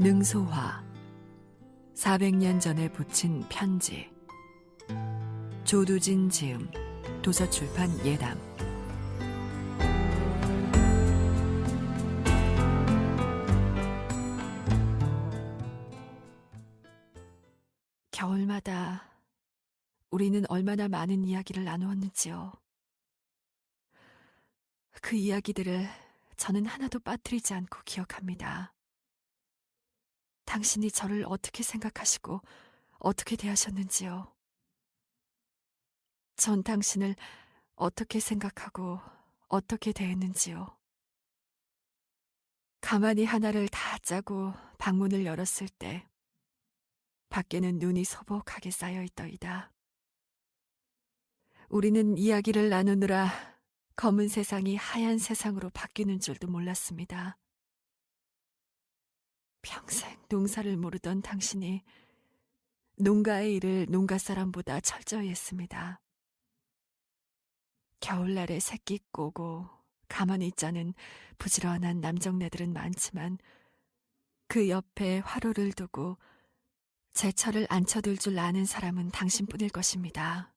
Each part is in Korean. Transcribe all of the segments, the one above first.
능소화 400년 전에 붙인 편지. 조두진 지음, 도서출판 예담. 겨울마다 우리는 얼마나 많은 이야기를 나누었는지요. 그 이야기들을 저는 하나도 빠뜨리지 않고 기억합니다. 당신이 저를 어떻게 생각하시고 어떻게 대하셨는지요. 전 당신을 어떻게 생각하고 어떻게 대했는지요. 가만히 하나를 다 짜고 방문을 열었을 때 밖에는 눈이 소복하게 쌓여 있더이다. 우리는 이야기를 나누느라 검은 세상이 하얀 세상으로 바뀌는 줄도 몰랐습니다. 평생 농사를 모르던 당신이 농가의 일을 농가 사람보다 철저히 했습니다. 겨울날에 새끼 꼬고 가만히 있자는 부지런한 남정네들은 많지만 그 옆에 화로를 두고 제철을 안 쳐들 줄 아는 사람은 당신뿐일 것입니다.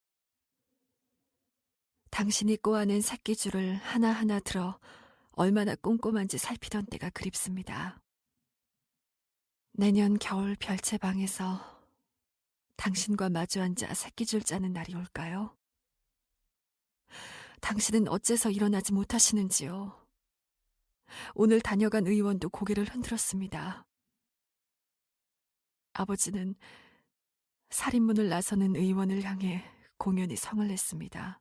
당신이 꼬아낸 새끼줄을 하나하나 들어 얼마나 꼼꼼한지 살피던 때가 그립습니다. 내년 겨울 별채방에서 당신과 마주 앉아 새끼줄 짜는 날이 올까요? 당신은 어째서 일어나지 못하시는지요? 오늘 다녀간 의원도 고개를 흔들었습니다. 아버지는 살인문을 나서는 의원을 향해 공연히 성을 냈습니다.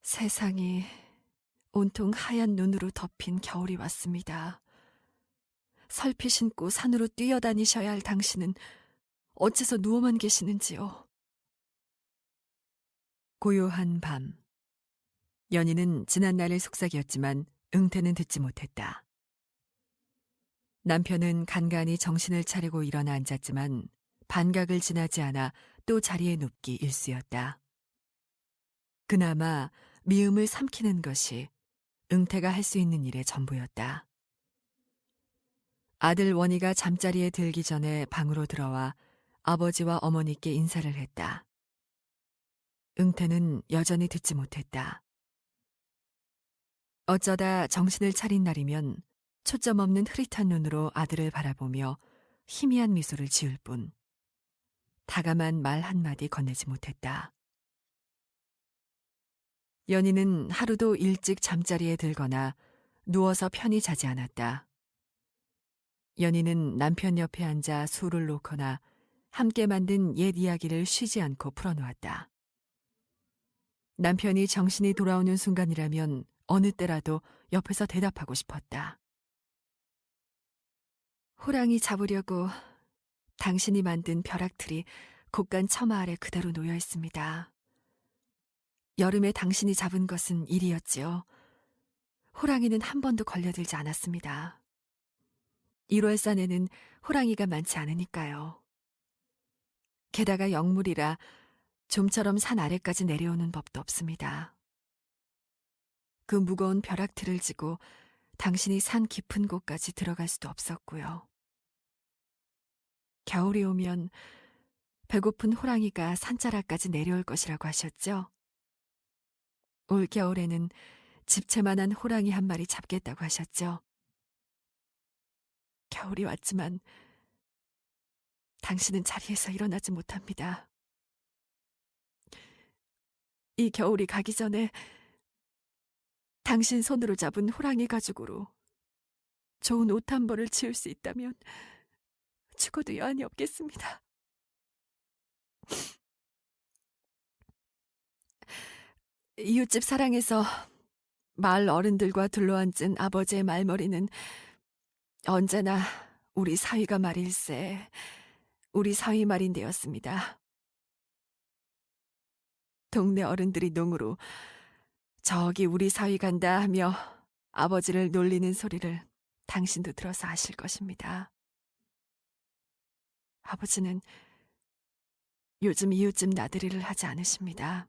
세상이 온통 하얀 눈으로 덮인 겨울이 왔습니다. 설피 신고 산으로 뛰어다니셔야 할 당신은 어째서 누워만 계시는지요? 고요한 밤. 연희는 지난날의 속삭이었지만 응태는 듣지 못했다. 남편은 간간히 정신을 차리고 일어나 앉았지만 반각을 지나지 않아 또 자리에 눕기 일쑤였다. 그나마 미움을 삼키는 것이 응태가 할 수 있는 일의 전부였다. 아들 원희가 잠자리에 들기 전에 방으로 들어와 아버지와 어머니께 인사를 했다. 응태는 여전히 듣지 못했다. 어쩌다 정신을 차린 날이면 초점 없는 흐릿한 눈으로 아들을 바라보며 희미한 미소를 지을 뿐 다감한 말 한마디 건네지 못했다. 연희는 하루도 일찍 잠자리에 들거나 누워서 편히 자지 않았다. 연희는 남편 옆에 앉아 술을 놓거나 함께 만든 옛 이야기를 쉬지 않고 풀어놓았다. 남편이 정신이 돌아오는 순간이라면 어느 때라도 옆에서 대답하고 싶었다. 호랑이 잡으려고 당신이 만든 벼락틀이 곳간 처마 아래 그대로 놓여 있습니다. 여름에 당신이 잡은 것은 일이었지요. 호랑이는 한 번도 걸려들지 않았습니다. 1월산에는 호랑이가 많지 않으니까요. 게다가 영물이라 좀처럼 산 아래까지 내려오는 법도 없습니다. 그 무거운 벼락틀을 지고 당신이 산 깊은 곳까지 들어갈 수도 없었고요. 겨울이 오면 배고픈 호랑이가 산자락까지 내려올 것이라고 하셨죠? 올 겨울에는 집채만한 호랑이 한 마리 잡겠다고 하셨죠? 겨울이 왔지만 당신은 자리에서 일어나지 못합니다. 이 겨울이 가기 전에 당신 손으로 잡은 호랑이 가죽으로 좋은 옷 한 벌을 지을 수 있다면 죽어도 여한이 없겠습니다. 이웃집 사랑에서 마을 어른들과 둘러앉은 아버지의 말머리는 언제나 우리 사위가 말일세, 우리 사위 말인데였습니다. 동네 어른들이 농으로 저기 우리 사위 간다 하며 아버지를 놀리는 소리를 당신도 들어서 아실 것입니다. 아버지는 요즘 이웃집 나들이를 하지 않으십니다.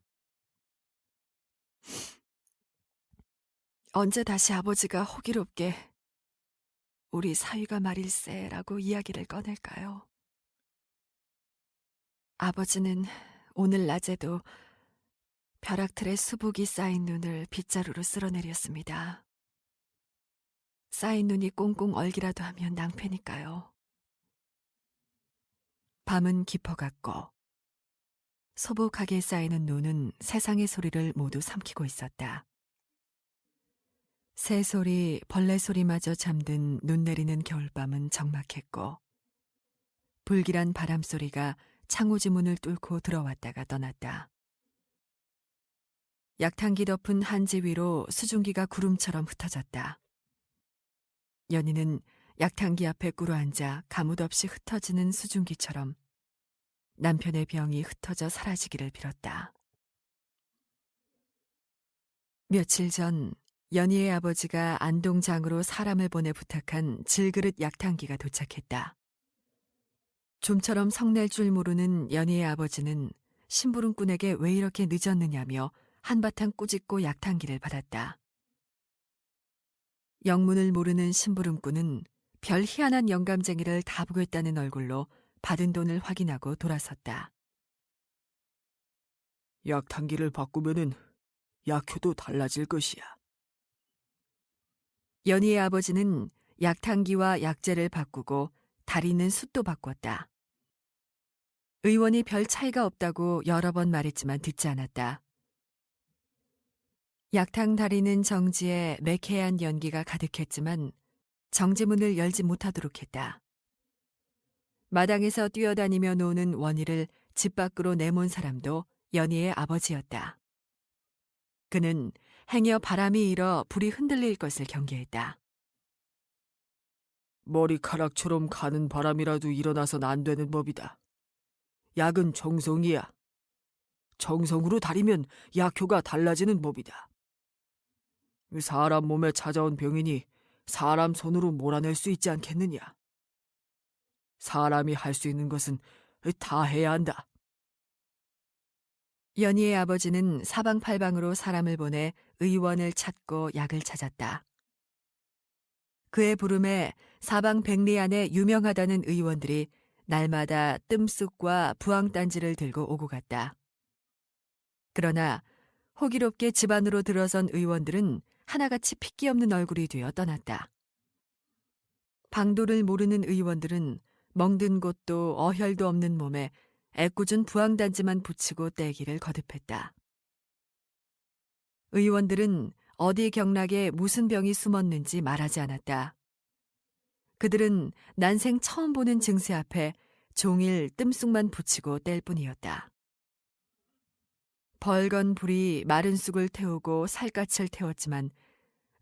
언제 다시 아버지가 호기롭게 우리 사위가 말일세라고 이야기를 꺼낼까요? 아버지는 오늘 낮에도 벼락틀에 수북이 쌓인 눈을 빗자루로 쓸어내렸습니다. 쌓인 눈이 꽁꽁 얼기라도 하면 낭패니까요. 밤은 깊어갔고 소복하게 쌓이는 눈은 세상의 소리를 모두 삼키고 있었다. 새소리, 벌레소리마저 잠든 눈 내리는 겨울밤은 적막했고 불길한 바람소리가 창호지 문을 뚫고 들어왔다가 떠났다. 약탕기 덮은 한지 위로 수증기가 구름처럼 흩어졌다. 연희는 약탕기 앞에 꿇어앉아 가뭇없이 흩어지는 수증기처럼 남편의 병이 흩어져 사라지기를 빌었다. 며칠 전 연희의 아버지가 안동장으로 사람을 보내 부탁한 질그릇 약탕기가 도착했다. 좀처럼 성낼 줄 모르는 연희의 아버지는 심부름꾼에게 왜 이렇게 늦었느냐며 한바탕 꾸짖고 약탕기를 받았다. 영문을 모르는 심부름꾼은 별 희한한 영감쟁이를 다 보겠다는 얼굴로 받은 돈을 확인하고 돌아섰다. 약탕기를 바꾸면은 약효도 달라질 것이야. 연희의 아버지는 약탕기와 약재를 바꾸고 다리는 숯도 바꿨다. 의원이 별 차이가 없다고 여러 번 말했지만 듣지 않았다. 약탕 다리는 정지에 매캐한 연기가 가득했지만 정지문을 열지 못하도록 했다. 마당에서 뛰어다니며 노는 원희를 집 밖으로 내몬 사람도 연희의 아버지였다. 그는 행여 바람이 일어 불이 흔들릴 것을 경계했다. 머리카락처럼 가는 바람이라도 일어나선 안 되는 법이다. 약은 정성이야. 정성으로 다리면 약효가 달라지는 법이다. 사람 몸에 찾아온 병이니 사람 손으로 몰아낼 수 있지 않겠느냐. 사람이 할 수 있는 것은 다 해야 한다. 연희의 아버지는 사방팔방으로 사람을 보내 의원을 찾고 약을 찾았다. 그의 부름에 사방 백리 안에 유명하다는 의원들이 날마다 뜸쑥과 부황단지를 들고 오고 갔다. 그러나 호기롭게 집 안으로 들어선 의원들은 하나같이 핏기 없는 얼굴이 되어 떠났다. 방도를 모르는 의원들은 멍든 곳도 어혈도 없는 몸에 애꿎은 부황단지만 붙이고 떼기를 거듭했다. 의원들은 어디 경락에 무슨 병이 숨었는지 말하지 않았다. 그들은 난생 처음 보는 증세 앞에 종일 뜸쑥만 붙이고 뗄 뿐이었다. 벌건 불이 마른 쑥을 태우고 살갗을 태웠지만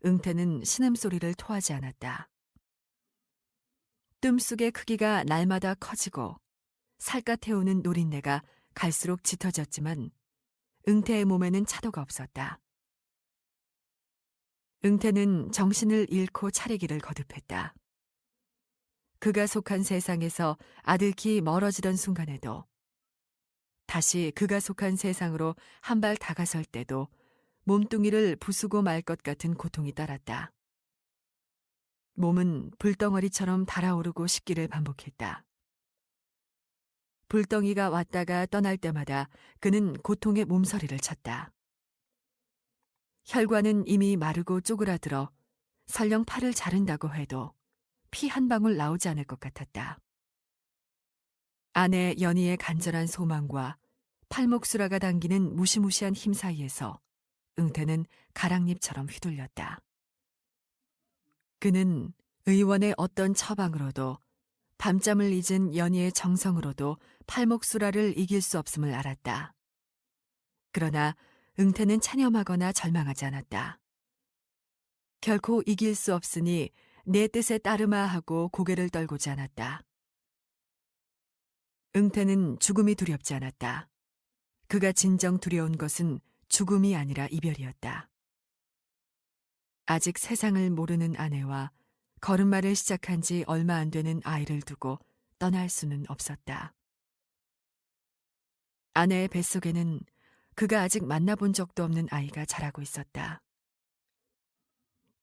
응태는 신음소리를 토하지 않았다. 뜸쑥의 크기가 날마다 커지고 살갗 태우는 노린내가 갈수록 짙어졌지만 응태의 몸에는 차도가 없었다. 응태는 정신을 잃고 차리기를 거듭했다. 그가 속한 세상에서 아득히 멀어지던 순간에도 다시 그가 속한 세상으로 한 발 다가설 때도 몸뚱이를 부수고 말 것 같은 고통이 따랐다. 몸은 불덩어리처럼 달아오르고 식기를 반복했다. 불덩이가 왔다가 떠날 때마다 그는 고통의 몸서리를 쳤다. 혈관은 이미 마르고 쪼그라들어 설령 팔을 자른다고 해도 피 한 방울 나오지 않을 것 같았다. 아내 연희의 간절한 소망과 팔목수라가 당기는 무시무시한 힘 사이에서 응태는 가랑잎처럼 휘둘렸다. 그는 의원의 어떤 처방으로도 밤잠을 잊은 연희의 정성으로도 팔목수라를 이길 수 없음을 알았다. 그러나 응태는 체념하거나 절망하지 않았다. 결코 이길 수 없으니 내 뜻에 따르마 하고 고개를 떨구지 않았다. 응태는 죽음이 두렵지 않았다. 그가 진정 두려운 것은 죽음이 아니라 이별이었다. 아직 세상을 모르는 아내와 걸음마를 시작한 지 얼마 안 되는 아이를 두고 떠날 수는 없었다. 아내의 뱃속에는 그가 아직 만나본 적도 없는 아이가 자라고 있었다.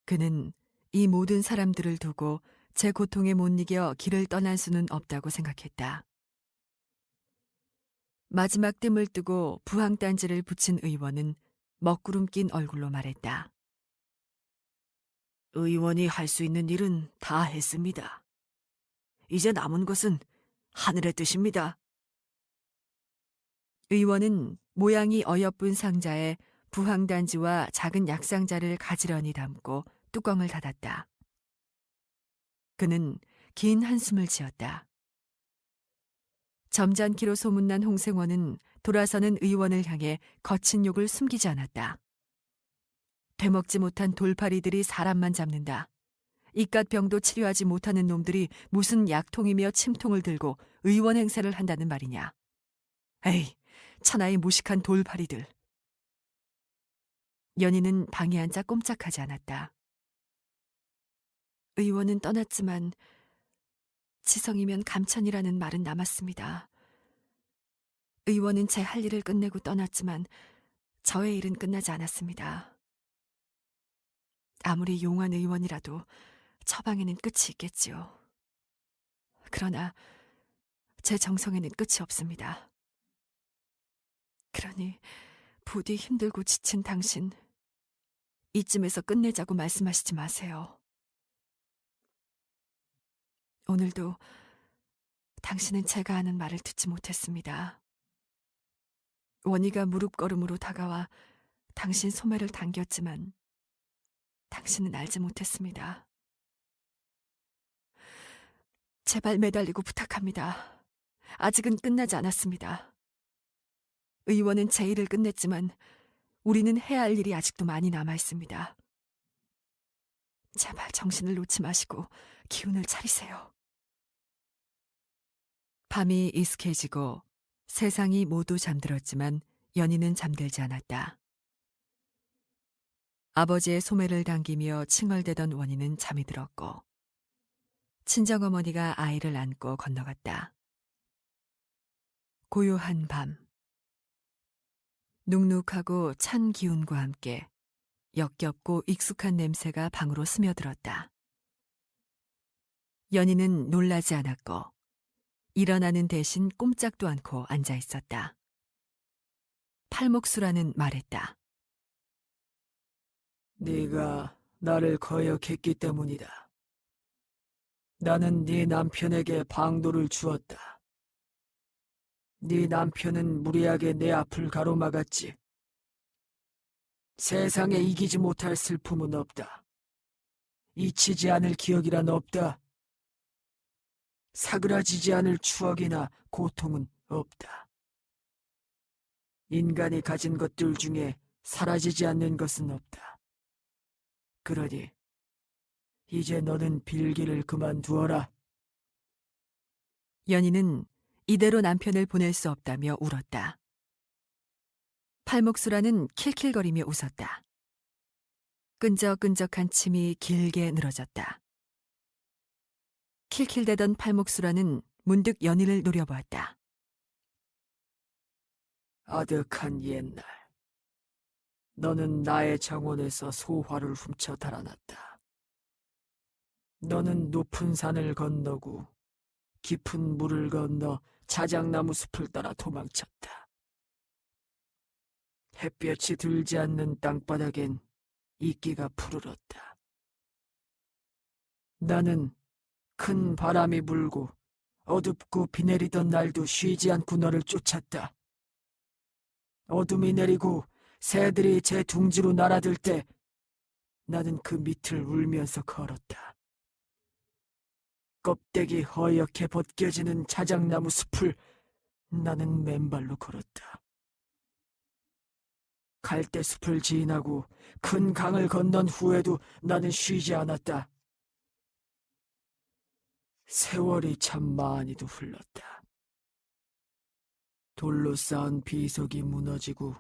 그는 이 모든 사람들을 두고 제 고통에 못 이겨 길을 떠날 수는 없다고 생각했다. 마지막 뜸을 뜨고 부항단지를 붙인 의원은 먹구름 낀 얼굴로 말했다. 의원이 할 수 있는 일은 다 했습니다. 이제 남은 것은 하늘의 뜻입니다. 의원은 모양이 어여쁜 상자에 부항단지와 작은 약상자를 가지런히 담고 뚜껑을 닫았다. 그는 긴 한숨을 지었다. 점잖기로 소문난 홍생원은 돌아서는 의원을 향해 거친 욕을 숨기지 않았다. 되먹지 못한 돌팔이들이 사람만 잡는다. 이깟 병도 치료하지 못하는 놈들이 무슨 약통이며 침통을 들고 의원 행세를 한다는 말이냐. 에이, 천하의 무식한 돌팔이들. 연희는 방에 앉아 꼼짝하지 않았다. 의원은 떠났지만 지성이면 감천이라는 말은 남았습니다. 의원은 제 할 일을 끝내고 떠났지만 저의 일은 끝나지 않았습니다. 아무리 용한 의원이라도 처방에는 끝이 있겠지요. 그러나 제 정성에는 끝이 없습니다. 그러니 부디 힘들고 지친 당신, 이쯤에서 끝내자고 말씀하시지 마세요. 오늘도 당신은 제가 하는 말을 듣지 못했습니다. 원희가 무릎걸음으로 다가와 당신 소매를 당겼지만 당신은 알지 못했습니다. 제발 매달리고 부탁합니다. 아직은 끝나지 않았습니다. 의원은 제 일을 끝냈지만 우리는 해야 할 일이 아직도 많이 남아 있습니다. 제발 정신을 놓지 마시고 기운을 차리세요. 밤이 이슥해지고 세상이 모두 잠들었지만 연희는 잠들지 않았다. 아버지의 소매를 당기며 칭얼대던 원희는 잠이 들었고 친정어머니가 아이를 안고 건너갔다. 고요한 밤. 눅눅하고 찬 기운과 함께 역겹고 익숙한 냄새가 방으로 스며들었다. 연희는 놀라지 않았고 일어나는 대신 꼼짝도 않고 앉아 있었다. 팔목수라는 말했다. 네가 나를 거역했기 때문이다. 나는 네 남편에게 방도를 주었다. 네 남편은 무리하게 내 앞을 가로막았지. 세상에 이기지 못할 슬픔은 없다. 잊히지 않을 기억이란 없다. 사그라지지 않을 추억이나 고통은 없다. 인간이 가진 것들 중에 사라지지 않는 것은 없다. 그러니 이제 너는 빌기를 그만두어라. 연희는 이대로 남편을 보낼 수 없다며 울었다. 팔목수라는 킬킬거리며 웃었다. 끈적끈적한 침이 길게 늘어졌다. 킬킬대던 팔목수라는 문득 연희를 노려보았다. 아득한 옛날, 너는 나의 정원에서 소화를 훔쳐 달아났다. 너는 높은 산을 건너고 깊은 물을 건너 자작나무 숲을 따라 도망쳤다. 햇볕이 들지 않는 땅바닥엔 이끼가 푸르렀다. 나는 큰 바람이 불고 어둡고 비 내리던 날도 쉬지 않고 너를 쫓았다. 어둠이 내리고 새들이 제 둥지로 날아들 때 나는 그 밑을 울면서 걸었다. 껍데기 허옇게 벗겨지는 자작나무 숲을 나는 맨발로 걸었다. 갈대숲을 지나고 큰 강을 건넌 후에도 나는 쉬지 않았다. 세월이 참 많이도 흘렀다. 돌로 쌓은 비석이 무너지고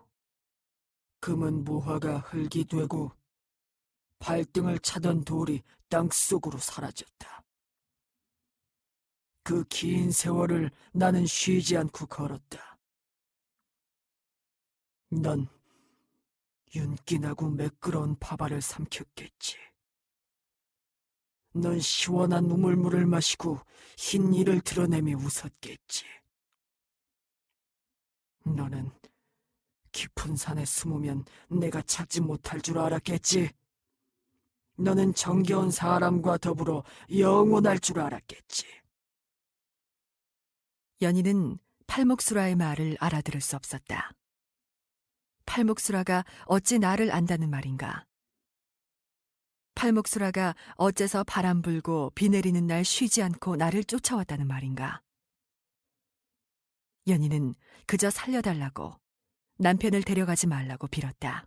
금은 모화가 흙이 되고 발등을 차던 돌이 땅속으로 사라졌다. 그 긴 세월을 나는 쉬지 않고 걸었다. 넌 윤기나고 매끄러운 밥알을 삼켰겠지. 넌 시원한 우물물을 마시고 흰 이를 드러내며 웃었겠지. 너는 깊은 산에 숨으면 내가 찾지 못할 줄 알았겠지. 너는 정겨운 사람과 더불어 영원할 줄 알았겠지. 연희는 팔목수라의 말을 알아들을 수 없었다. 팔목수라가 어찌 나를 안다는 말인가? 팔목수라가 어째서 바람 불고 비 내리는 날 쉬지 않고 나를 쫓아왔다는 말인가? 연희는 그저 살려달라고, 남편을 데려가지 말라고 빌었다.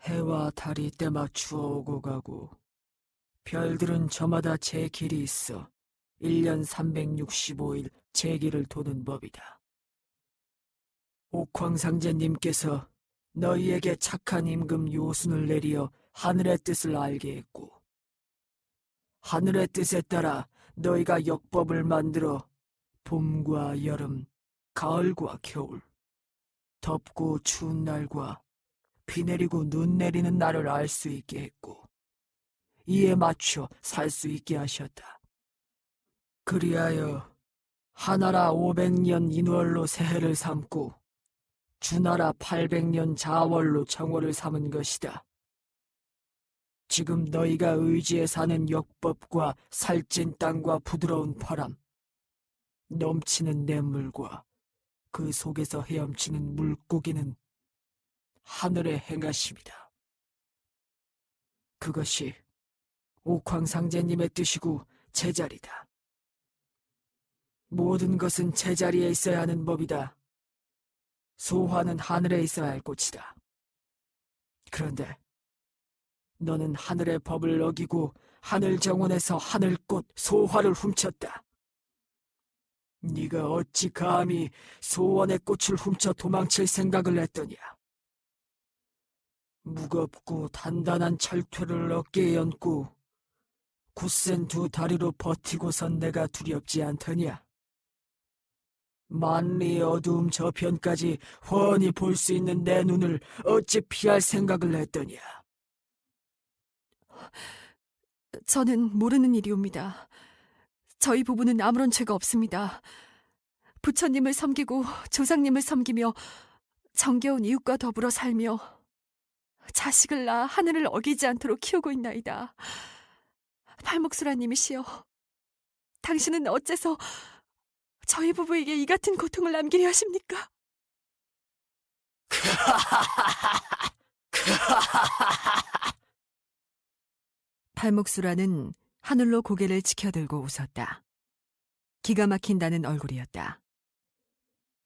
해와 달이 때맞추어 오고 가고 별들은 저마다 제 길이 있어 1년 365일 제 길을 도는 법이다. 옥황상제님께서 너희에게 착한 임금 요순을 내리어 하늘의 뜻을 알게 했고, 하늘의 뜻에 따라 너희가 역법을 만들어 봄과 여름, 가을과 겨울, 덥고 추운 날과 비 내리고 눈 내리는 날을 알 수 있게 했고, 이에 맞춰 살 수 있게 하셨다. 그리하여 하나라 500년 인월로 새해를 삼고 주나라 800년 자월로 정월을 삼은 것이다. 지금 너희가 의지에 사는 역법과 살찐 땅과 부드러운 바람, 넘치는 냇물과 그 속에서 헤엄치는 물고기는 하늘의 행하심이다. 그것이 옥황상제님의 뜻이고 제자리다. 모든 것은 제자리에 있어야 하는 법이다. 소화는 하늘에 있어야 할 꽃이다. 그런데 너는 하늘의 법을 어기고 하늘 정원에서 하늘꽃 소화를 훔쳤다. 네가 어찌 감히 소원의 꽃을 훔쳐 도망칠 생각을 했더냐. 무겁고 단단한 철퇴를 어깨에 얹고 굳센 두 다리로 버티고선 내가 두렵지 않더냐. 만리의 어두움 저편까지 훤히 볼 수 있는 내 눈을 어찌 피할 생각을 했더냐. 저는 모르는 일이옵니다. 저희 부부는 아무런 죄가 없습니다. 부처님을 섬기고 조상님을 섬기며 정겨운 이웃과 더불어 살며 자식을 낳아 하늘을 어기지 않도록 키우고 있나이다. 팔목수라님이시여, 당신은 어째서 저희 부부에게 이 같은 고통을 남기려 하십니까? 팔목수라는 하늘로 고개를 치켜들고 웃었다. 기가 막힌다는 얼굴이었다.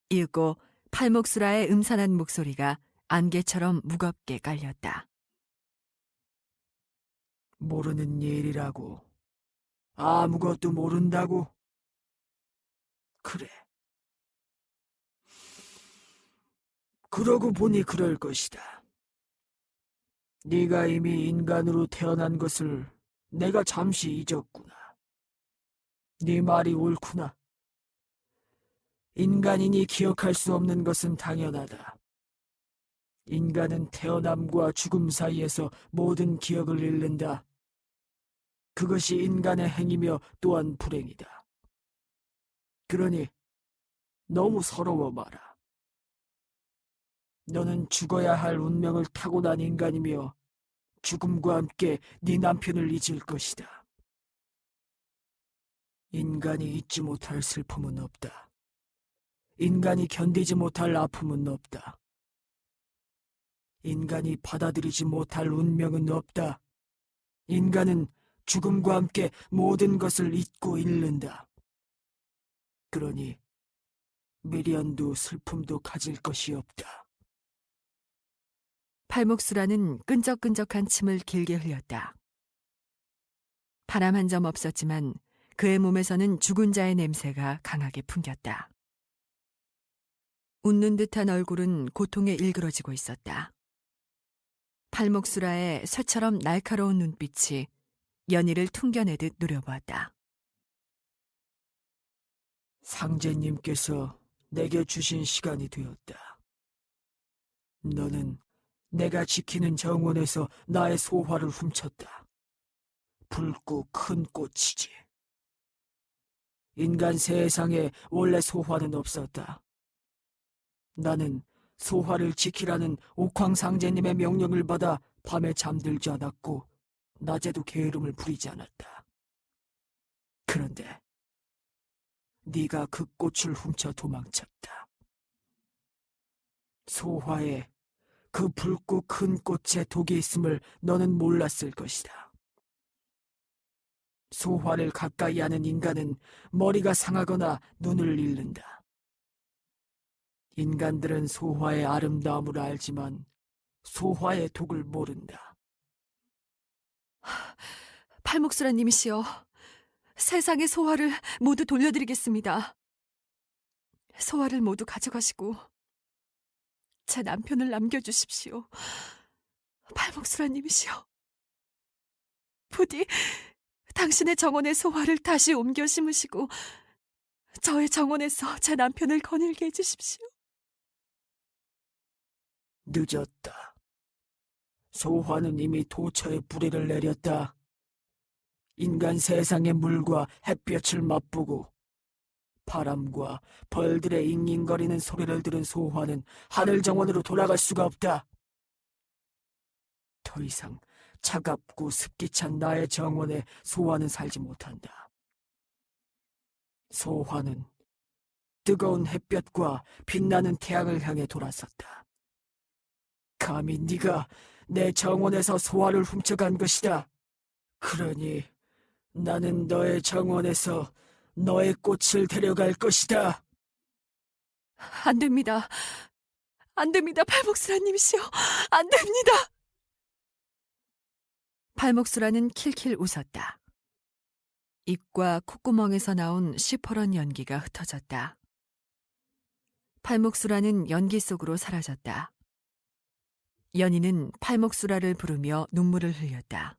이윽고 팔목수라의 음산한 목소리가 안개처럼 무겁게 깔렸다. 모르는 일이라고. 아무것도 모른다고. 그래. 그러고 보니 그럴 것이다. 네가 이미 인간으로 태어난 것을 내가 잠시 잊었구나. 네 말이 옳구나. 인간인이 기억할 수 없는 것은 당연하다. 인간은 태어남과 죽음 사이에서 모든 기억을 잃는다. 그것이 인간의 행위며 또한 불행이다. 그러니 너무 서러워 마라. 너는 죽어야 할 운명을 타고난 인간이며 죽음과 함께 네 남편을 잊을 것이다. 인간이 잊지 못할 슬픔은 없다. 인간이 견디지 못할 아픔은 없다. 인간이 받아들이지 못할 운명은 없다. 인간은 죽음과 함께 모든 것을 잊고 잃는다. 그러니 미련도 슬픔도 가질 것이 없다. 팔목수라는 끈적끈적한 침을 길게 흘렸다. 바람 한 점 없었지만 그의 몸에서는 죽은 자의 냄새가 강하게 풍겼다. 웃는 듯한 얼굴은 고통에 일그러지고 있었다. 팔목수라의 쇠처럼 날카로운 눈빛이 연희를 퉁겨내듯 노려보았다. 상제님께서 내게 주신 시간이 되었다. 너는 내가 지키는 정원에서 나의 소화를 훔쳤다. 붉고 큰 꽃이지. 인간 세상에 원래 소화는 없었다. 나는 소화를 지키라는 옥황상제님의 명령을 받아 밤에 잠들지 않았고 낮에도 게으름을 부리지 않았다. 그런데 네가 그 꽃을 훔쳐 도망쳤다. 소화에 그 붉고 큰 꽃에 독이 있음을 너는 몰랐을 것이다. 소화를 가까이 하는 인간은 머리가 상하거나 눈을 잃는다. 인간들은 소화의 아름다움을 알지만 소화의 독을 모른다. 팔목수라님이시여, 세상의 소화를 모두 돌려드리겠습니다. 소화를 모두 가져가시고 제 남편을 남겨주십시오. 팔목수라님이시여, 부디 당신의 정원의 소화를 다시 옮겨 심으시고 저의 정원에서 제 남편을 거닐게 해주십시오. 늦었다. 소화는 이미 도처에 뿌리를 내렸다. 인간 세상의 물과 햇볕을 맛보고 바람과 벌들의 잉잉거리는 소리를 들은 소화는 하늘 정원으로 돌아갈 수가 없다. 더 이상 차갑고 습기 찬 나의 정원에 소화는 살지 못한다. 소화는 뜨거운 햇볕과 빛나는 태양을 향해 돌아섰다. 감히 네가 내 정원에서 소화를 훔쳐간 것이다. 그러니 나는 너의 정원에서 너의 꽃을 데려갈 것이다. 안 됩니다. 안 됩니다, 팔목수라님이시여. 안 됩니다. 팔목수라는 킬킬 웃었다. 입과 콧구멍에서 나온 시퍼런 연기가 흩어졌다. 팔목수라는 연기 속으로 사라졌다. 연희는 팔목수라를 부르며 눈물을 흘렸다.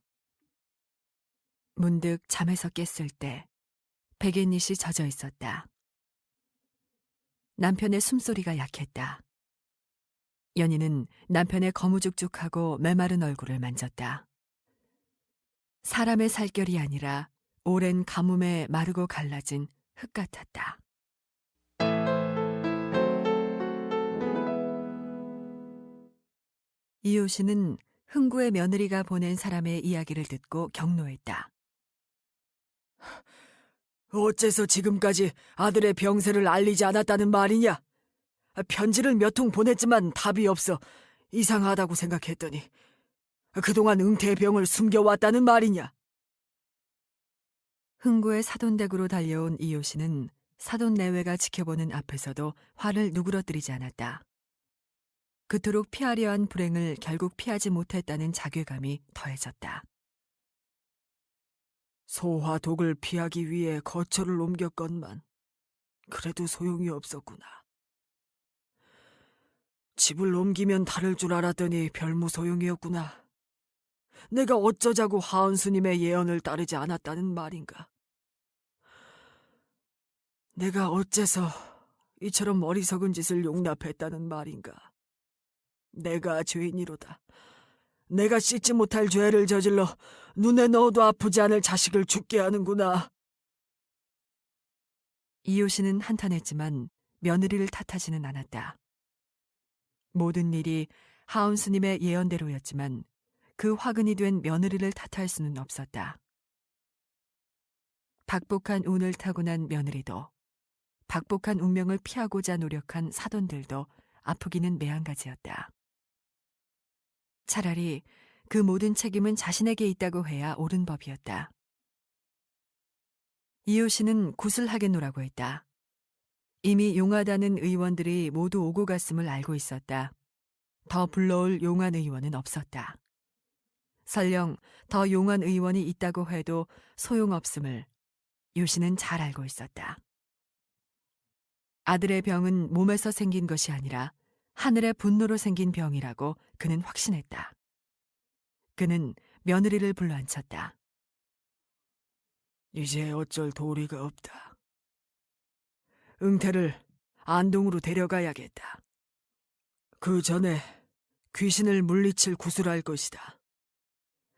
문득 잠에서 깼을 때 베갯닛이 젖어 있었다. 남편의 숨소리가 약했다. 연희는 남편의 거무죽죽하고 메마른 얼굴을 만졌다. 사람의 살결이 아니라 오랜 가뭄에 마르고 갈라진 흙 같았다. 이효신은 흥구의 며느리가 보낸 사람의 이야기를 듣고 격노했다. 어째서 지금까지 아들의 병세를 알리지 않았다는 말이냐? 편지를 몇 통 보냈지만 답이 없어 이상하다고 생각했더니 그동안 응태의 병을 숨겨왔다는 말이냐? 흥구의 사돈댁으로 달려온 이효신은 사돈 내외가 지켜보는 앞에서도 화를 누그러뜨리지 않았다. 그토록 피하려 한 불행을 결국 피하지 못했다는 자괴감이 더해졌다. 소화 독을 피하기 위해 거처를 옮겼건만 그래도 소용이 없었구나. 집을 옮기면 다를 줄 알았더니 별무 소용이었구나. 내가 어쩌자고 하은 스님의 예언을 따르지 않았다는 말인가. 내가 어째서 이처럼 어리석은 짓을 용납했다는 말인가. 내가 죄인이로다. 내가 씻지 못할 죄를 저질러 눈에 넣어도 아프지 않을 자식을 죽게 하는구나. 이효신은 한탄했지만 며느리를 탓하지는 않았다. 모든 일이 하운 스님의 예언대로였지만 그 화근이 된 며느리를 탓할 수는 없었다. 박복한 운을 타고난 며느리도 박복한 운명을 피하고자 노력한 사돈들도 아프기는 매한가지였다. 차라리 그 모든 책임은 자신에게 있다고 해야 옳은 법이었다. 이효신은 굿을 하겠노라고 했다. 이미 용하다는 의원들이 모두 오고 갔음을 알고 있었다. 더 불러올 용한 의원은 없었다. 설령 더 용한 의원이 있다고 해도 소용없음을 요신은 잘 알고 있었다. 아들의 병은 몸에서 생긴 것이 아니라 하늘의 분노로 생긴 병이라고 그는 확신했다. 그는 며느리를 불러앉혔다. 이제 어쩔 도리가 없다. 응태를 안동으로 데려가야겠다. 그 전에 귀신을 물리칠 구슬할 것이다.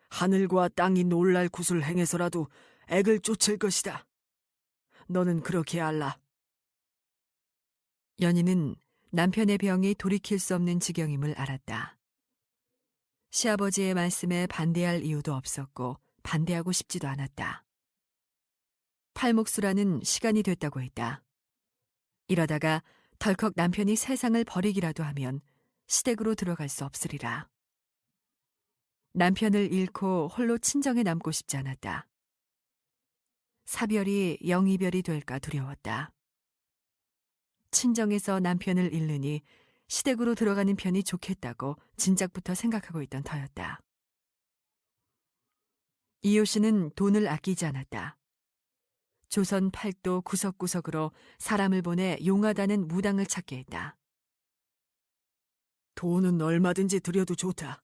하늘과 땅이 놀랄 굿을 행해서라도 액을 쫓을 것이다. 너는 그렇게 알라. 연희는 남편의 병이 돌이킬 수 없는 지경임을 알았다. 시아버지의 말씀에 반대할 이유도 없었고 반대하고 싶지도 않았다. 팔목수라는 시간이 됐다고 했다. 이러다가 덜컥 남편이 세상을 버리기라도 하면 시댁으로 들어갈 수 없으리라. 남편을 잃고 홀로 친정에 남고 싶지 않았다. 사별이 영이별이 될까 두려웠다. 친정에서 남편을 잃느니 시댁으로 들어가는 편이 좋겠다고 진작부터 생각하고 있던 터였다. 이효 씨는 돈을 아끼지 않았다. 조선 팔도 구석구석으로 사람을 보내 용하다는 무당을 찾게 했다. 돈은 얼마든지 들여도 좋다.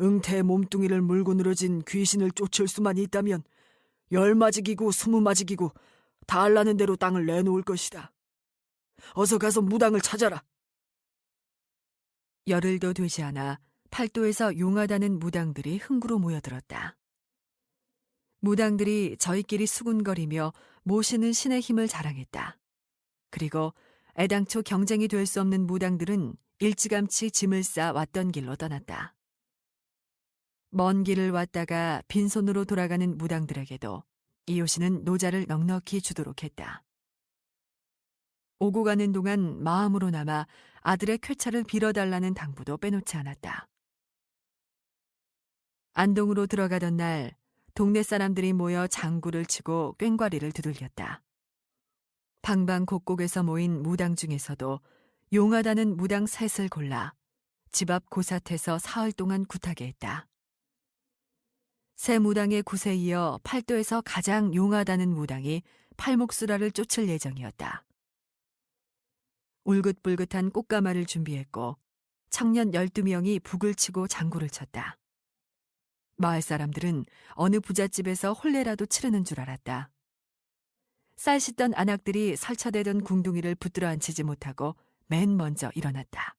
응태의 몸뚱이를 물고 늘어진 귀신을 쫓을 수만 있다면 10마직이고 20마직이고 다 알라는 대로 땅을 내놓을 것이다. 어서 가서 무당을 찾아라. 열흘도 되지 않아 팔도에서 용하다는 무당들이 흥구로 모여들었다. 무당들이 저희끼리 수군거리며 모시는 신의 힘을 자랑했다. 그리고 애당초 경쟁이 될 수 없는 무당들은 일찌감치 짐을 싸 왔던 길로 떠났다. 먼 길을 왔다가 빈손으로 돌아가는 무당들에게도 이효씨는 노자를 넉넉히 주도록 했다. 오고 가는 동안 마음으로나마 아들의 쾌차를 빌어달라는 당부도 빼놓지 않았다. 안동으로 들어가던 날 동네 사람들이 모여 장구를 치고 꽹과리를 두들겼다. 방방곡곡에서 모인 무당 중에서도 용하다는 무당 셋을 골라 집 앞 고삿에서 사흘 동안 굿하게 했다. 새 무당의 굿에 이어 팔도에서 가장 용하다는 무당이 팔목수라를 쫓을 예정이었다. 울긋불긋한 꽃가마를 준비했고 청년 12명이 북을 치고 장구를 쳤다. 마을 사람들은 어느 부잣집에서 혼례라도 치르는 줄 알았다. 쌀 씻던 안악들이 설쳐대던 궁둥이를 붙들어 앉히지 못하고 맨 먼저 일어났다.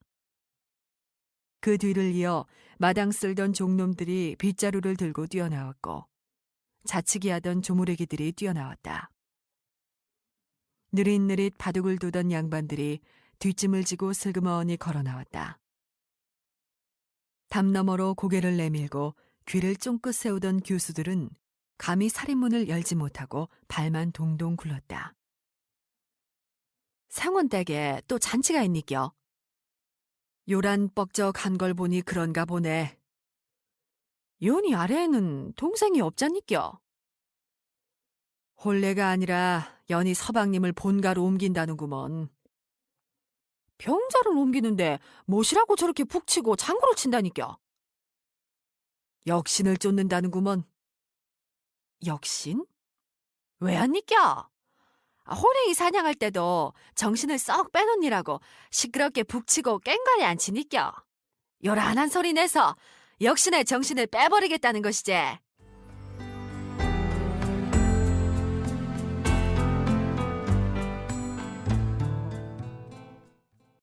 그 뒤를 이어 마당 쓸던 종놈들이 빗자루를 들고 뛰어나왔고 자치기 하던 조무래기들이 뛰어나왔다. 느릿느릿 바둑을 두던 양반들이 뒷짐을 지고 슬그머니 걸어 나왔다. 담 너머로 고개를 내밀고 귀를 쫑긋 세우던 교수들은 감히 살인문을 열지 못하고 발만 동동 굴렀다. 상원댁에 또 잔치가 있니껴. 요란 뻑적한 걸 보니 그런가 보네. 요니 아래에는 동생이 없잖니껴. 혼례가 아니라 연희 서방님을 본가로 옮긴다는구먼. 병자를 옮기는데 뭐시라고 저렇게 북치고 장구를 친다니껴. 역신을 쫓는다는구먼. 역신? 왜 안 니껴? 호랭이 사냥할 때도 정신을 썩 빼놓니라고 시끄럽게 북치고 깽가리 안 치니껴. 요란한 소리 내서 역신의 정신을 빼버리겠다는 것이지.